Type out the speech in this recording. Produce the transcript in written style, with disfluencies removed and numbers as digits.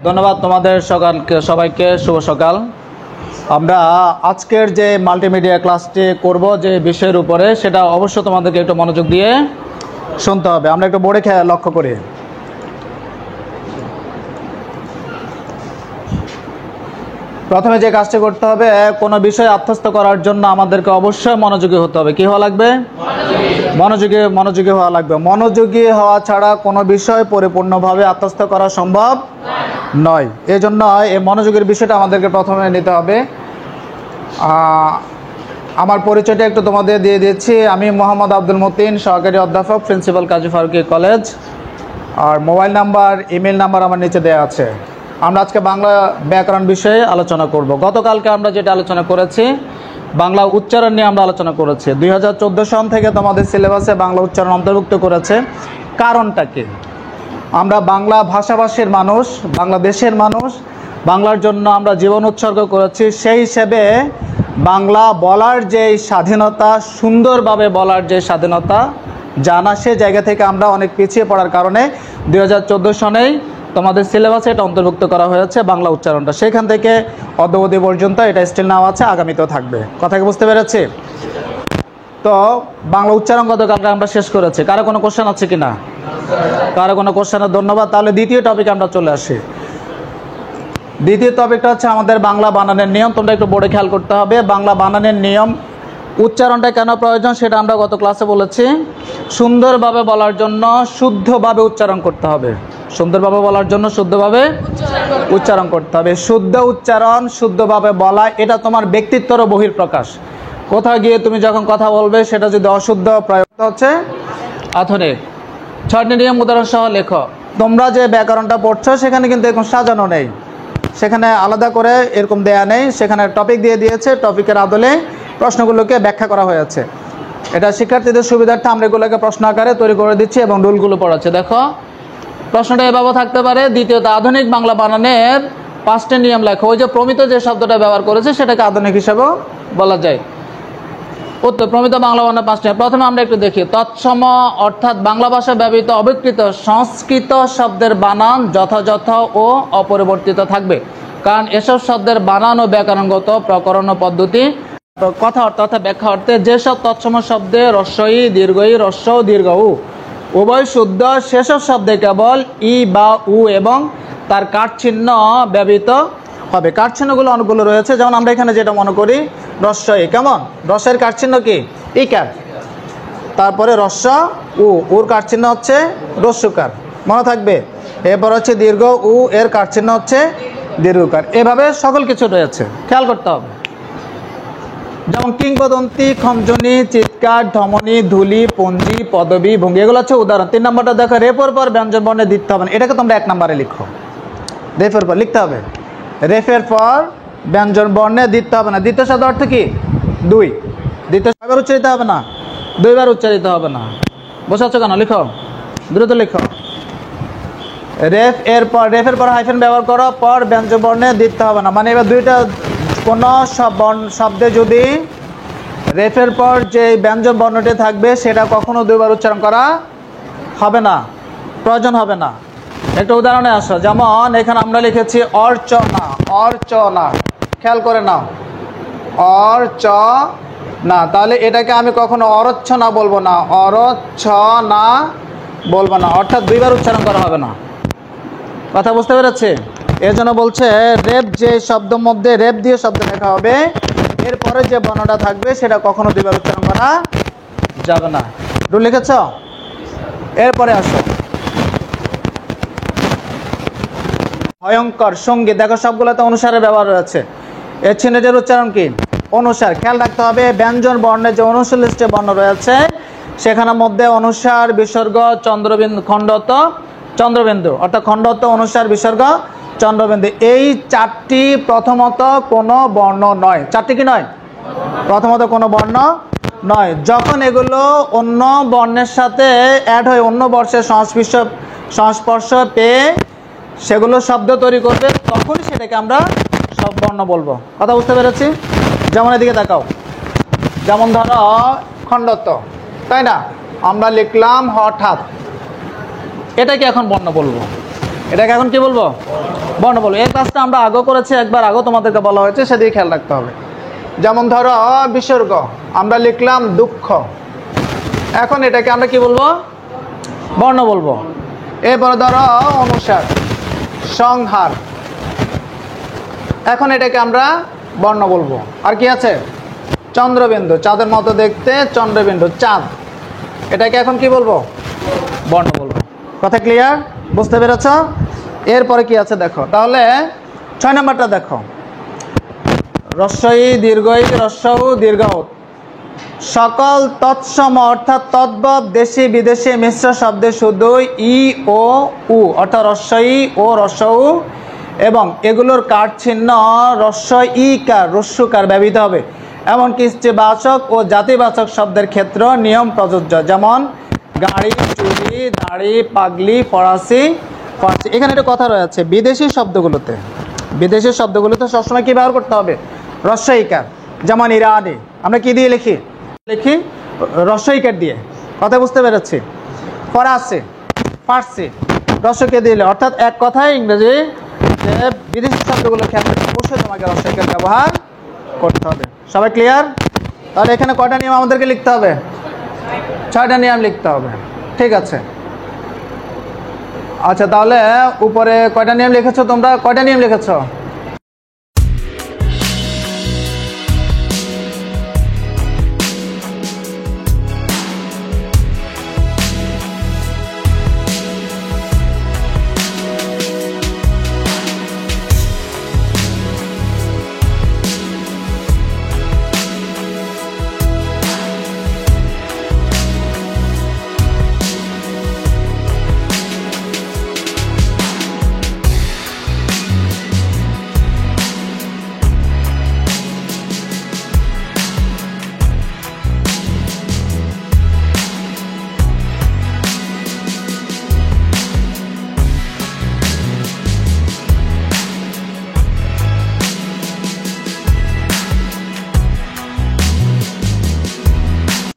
ধন্যবাদ তোমাদের সবাইকে শুভ সকাল। আমরা আজকের যে মাল্টিমিডিয়া ক্লাসটি করব যে বিষয়ের উপরে, সেটা অবশ্য তোমাদেরকে একটু মনোযোগ দিয়ে শুনতে হবে। আমরা একটু বোর্ডে লক্ষ্য করি। প্রথমে যে কাজটি করতে হবে, কোনো বিষয় আত্মস্থ করার জন্য আমাদেরকে অবশ্যই মনোযোগী হতে হবে। কি হওয়া লাগবে? মনোযোগী হওয়া লাগবে। মনোযোগী হওয়া ছাড়া কোনো বিষয় পরিপূর্ণভাবে আত্মস্থ করা সম্ভব নয়। এই জন্য এই মনোযোগের বিষয়টা আমাদেরকে প্রথমে নিতে হবে। আমার পরিচয়টা একটু তোমাদের দিয়ে দিচ্ছি। আমি মোহাম্মদ আব্দুল মতিন, সহকারী অধ্যাপক, প্রিন্সিপাল কাজী ফারুকী কলেজ। আর মোবাইল নাম্বার, ইমেল নাম্বার আমার নিচে দেওয়া আছে। আমরা আজকে বাংলা ব্যাকরণ বিষয়ে আলোচনা করব। গতকালকে আমরা যেটা আলোচনা করেছি, বাংলা উচ্চারণ নিয়ে আমরা আলোচনা করেছি। 2014 সন থেকে তোমাদের সিলেবাসে বাংলা উচ্চারণ অন্তর্ভুক্ত করেছে। কারণটা কি? আমরা বাংলা ভাষাভাষীর মানুষ, বাংলাদেশের মানুষ, বাংলার জন্য আমরা জীবন উৎসর্গ করেছি। সেই হিসেবে বাংলা বলার যে স্বাধীনতা, সুন্দরভাবে বলার যে স্বাধীনতা জানা, সে জায়গা থেকে আমরা অনেক পিছিয়ে পড়ার কারণে 2014 সনেই তোমাদের সিলেবাসে এটা অন্তর্ভুক্ত করা হয়েছে, বাংলা উচ্চারণটা। সেখান থেকে অদ্যাবধি পর্যন্ত এটা স্টিল নাও আছে, আগামীতেও থাকবে। কথা কি বুঝতে পেরেছি? তো বাংলা উচ্চারণ গতকালকে আমরা শেষ করেছি। কারো কোনো কোশ্চেন আছে কি না? কারো কোনো কোশ্চেনের ধন্যবাদ। তাহলে দ্বিতীয় টপিকে আমরা চলে আসি। দ্বিতীয় টপিকটা হচ্ছে আমাদের বাংলা বানানের নিয়ম। তোমরা একটু বোর্ডে খেয়াল করতে হবে। বাংলা বানানের নিয়ম, উচ্চারণটা কেন প্রয়োজন সেটা আমরা গত ক্লাসে বলেছি। সুন্দরভাবে বলার জন্য শুদ্ধভাবে উচ্চারণ করতে হবে। সুন্দরভাবে বলার জন্য শুদ্ধভাবে উচ্চারণ করতে হবে। শুদ্ধ উচ্চারণ, শুদ্ধভাবে বলা, এটা তোমার ব্যক্তিত্বের বহিঃপ্রকাশ। কোথাও গিয়ে তুমি যখন কথা বলবে, সেটা যদি অশুদ্ধ প্রয়োগ হচ্ছে আধুনিক। 6টি নিয়ম উদাহরণ সহ লেখো। তোমরা যে ব্যাকরণটা পড়ছো সেখানে কিন্তু এরকম সাজানো নেই, সেখানে আলাদা করে এরকম দেয়া নেই। সেখানে টপিক দিয়ে দিয়েছে, টপিকের আদলে প্রশ্নগুলোকে ব্যাখ্যা করা হয়েছে। এটা শিক্ষার্থীদের সুবিধার্থে আমরা এগুলোকে প্রশ্ন আকারে তৈরি করে দিচ্ছি এবং রুলগুলো পড়াচ্ছি। দেখো, প্রশ্নটা এভাবে থাকতে পারে। দ্বিতীয়ত, আধুনিক বাংলা বানানের 5টি নিয়ম লেখো। ওই যে প্রমিত যে শব্দটা ব্যবহার করেছে সেটাকে আধুনিক হিসাবেও বলা যায়। উত্তর, প্রমিত বাংলা বানানের 5টি নিয়ম। প্রথমে আমরা একটু দেখি। তৎসম অর্থাৎ বাংলা ভাষায় ব্যবহৃত অবিকৃত সংস্কৃত শব্দের বানান যথাযথ ও অপরিবর্তিত থাকবে, কারণ এসব শব্দের বানান ও ব্যাকরণগত প্রকরণ ও পদ্ধতি কথা অর্থ অর্থাৎ ব্যাখ্যা অর্থে যেসব তৎসম শব্দে রস্বই দীর্ঘই, রস্ব দীর্ঘ উ উভয় শুদ্ধ, সেসব শব্দে কেবল ই বা উ এবং তার কাটচিহ্ন ব্যবহৃত হবে। কাটচিহ্নগুলো অনেকগুলো রয়েছে। যেমন আমরা এখানে যেটা মনে করি, রস্বই, কেমন? রস্বের কাটচিহ্ন কি? ইকার। তারপরে রস্ব উ, উর কাটচিহ্ন হচ্ছে রস্যকার, মনে থাকবে। এরপর হচ্ছে দীর্ঘ উ, এর কাটচিহ্ন হচ্ছে দীর্ঘকার। এভাবে সকল কিছু রয়েছে, খেয়াল করতে হবে। যেমন কিংবদন্তি, খঞ্জনি, চিৎকার, ধমনী, ধুলি, পঞ্জি, পদবী, ভঙ্গি, এগুলো হচ্ছে উদাহরণ। 3 নম্বরটা দেখো, রেফের পর ব্যঞ্জন বর্ণে দিতে হবে না। এটাকে তোমরা 1 নম্বরে লিখো। রেফের পর লিখতে হবে, রেফের পর ব্যঞ্জন বর্ণে দিতে হবে না। দ্বিতীয় শব্দ অর্থ কি? 2। দ্বিতীয় 6বার উচ্চারিত হবে না, 2বার উচ্চারিত হবে না। বসাচ্ছ কেন? লিখো, দ্রুত লিখো। রেফের পর হাইফেন ব্যবহার করো, পর ব্যঞ্জন বর্ণে দিতে হবে না। মানে এবার দুইটা কোনো শব্দে যদি রেফের পর যে ব্যঞ্জন বর্ণটি থাকবে সেটা কখনো 2বার উচ্চারণ করা হবে না, প্রয়োজন হবে না। একটা উদাহরণে আসো। যেমন এখানে আমরা লিখেছি অর্চনা, অর্চনা, খেয়াল করে নাও, অর্চনা। তাহলে এটাকে আমি কখনো অরচ্ছনা বলবো না, অরচ্ছনা বলবো না, অর্থাৎ 2বার উচ্চারণ করা হবে না। কথা বুঝতে পেরেছি? এর জন্য বলছে রেপ, যে শব্দের মধ্যে রেপ দিয়ে শব্দ লেখা হবে, এরপরে যে বর্ণটা থাকবে সেটা কখনো 2বার উচ্চারণ করা যাবে না। রুল লিখেছ? এরপরে আসো, ভয়ঙ্কর, সঙ্গীত। দেখো সবগুলোতে অনুসারে ব্যবহার রয়েছে। এর চিহ্নটির উচ্চারণ কি? অনুসার। খেয়াল রাখতে হবে, ব্যঞ্জন বর্ণের যে অনুসলিষ্ট বর্ণ রয়েছে সেখানের মধ্যে অনুসার, বিসর্গ, চন্দ্রবিন্দু, খণ্ডত, চন্দ্রবিন্দু, অর্থাৎ খণ্ডত, অনুসার, বিসর্গ, চন্দ্রবিন্দু, এই 4টি প্রথমত কোনো বর্ণ নয়। 4টি কি নয়? প্রথমত কোনো বর্ণ নয়। যখন এগুলো অন্য বর্ণের সাথে অ্যাড হয়ে অন্য বর্ষের সংস্পর্শ পেয়ে সেগুলো শব্দ তৈরি করবে, তখন সেটাকে আমরা সব বর্ণ বলবো। কথা বুঝতে পেরেছি? যেমন এদিকে তাকাও, যেমন ধরো খণ্ডত, তাই না? আমরা লিখলাম হঠাৎ, এটাকে এখন বর্ণ বলবো। এটাকে এখন কি বলবো? বর্ণ বলবো। এই ক্লাসটা আমরা আগেও করেছি, একবার আগেও তোমাদেরকে বলা হয়েছে, সেদিকে খেয়াল রাখতে হবে। যেমন ধরো বিসর্গ, আমরা লিখলাম দুঃখ, এখন এটাকে আমরা কি বলবো? বর্ণ বলবো। এরপরে ধরো অনুসার, সংহার, এখন এটাকে আমরা বর্ণ বলবো। আর কি আছে? চন্দ্রবিন্দু, চাঁদের মতো দেখতে চন্দ্রবিন্দু, চাঁদ, এটাকে এখন কি বলবো? বর্ণ বলবো। কথা ক্লিয়ার? বুঝতে পেরেছ? এরপরে কি আছে দেখো, তাহলে 6 নম্বরটা দেখো, রস্বই দীর্ঘই রস্বউ দীর্ঘউ, সকল তৎসম অর্থাৎ তদ্ভব দেশি বিদেশি মিশ্র শব্দে শুধু ই ও উ অর্থাৎ রস্বই ও রস্বউ এবং এগুলোর কার চিহ্ন রস্বই ই কার রস্যুকার ব্যবহৃত হবে। এমনকি স্ত্রীবাচক ও জাতিবাচক শব্দের ক্ষেত্রে নিয়ম প্রযোজ্য, যেমন গাড়ি, চুড়ি, দাড়ি, পাগলি, ফরাসি, ফার্সি। এখানে একটা কথা রয়েছে, বিদেশি শব্দগুলোতে সবসময় কি ব্যবহার করতে হবে? রস্বইকার। যেমন ইরানি আমরা কি দিয়ে লিখি রস্বইকার দিয়ে। কথা বুঝতে পেরেছি? ফরাসি, ফার্সি রস্বইকার দিলে, অর্থাৎ এক কথায় ইংরেজি যে বিদেশি শব্দগুলোর ক্ষেত্রে অবশ্যই তোমাকে রস্বইকার ব্যবহার করতে হবে। সবাই ক্লিয়ার? তাহলে এখানে কয়টা নিয়ম আমাদেরকে লিখতে হবে? 6টা নিয়ম লিখতে হবে। ঠিক আছে, আচ্ছা তাহলে উপরে কয়টা নিয়ম লিখেছো তোমরা? কয়টা নিয়ম লিখেছো?